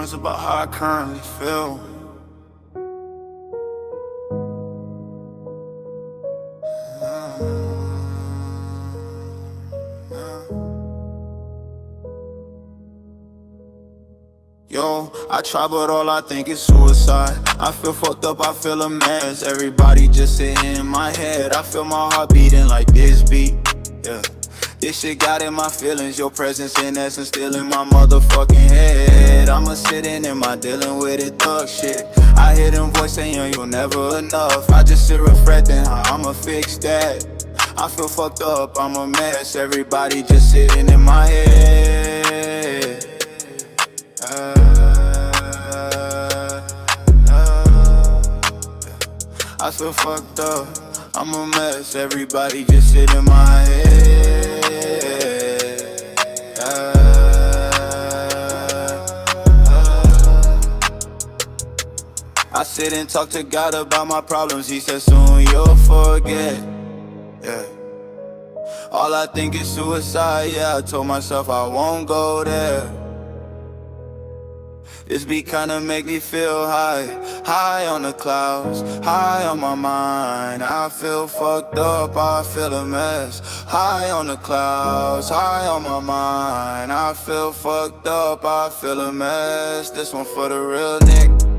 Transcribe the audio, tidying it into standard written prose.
songs about how I currently feel. Yo, I try but all I think is suicide. I feel fucked up, I feel a mess. Everybody just sitting in my head. I feel my heart beating like this beat. Yeah, this shit got in my feelings. Your presence in essence still in my motherfucking head. I'ma sitting in my dealing with it thug shit. I hear them voice saying you're never enough. I just sit reflecting how I'ma fix that. I feel fucked up, I'm a mess. Everybody just sitting in my head. I feel fucked up, I'm a mess. Everybody just sit in my head. I sit and talk to God about my problems. He said soon you'll forget. Yeah. All I think is suicide. Yeah, I told myself I won't go there. This beat kinda make me feel high. High on the clouds, high on my mind. I feel fucked up, I feel a mess. High on the clouds, high on my mind. I feel fucked up, I feel a mess. This one for the real nigga.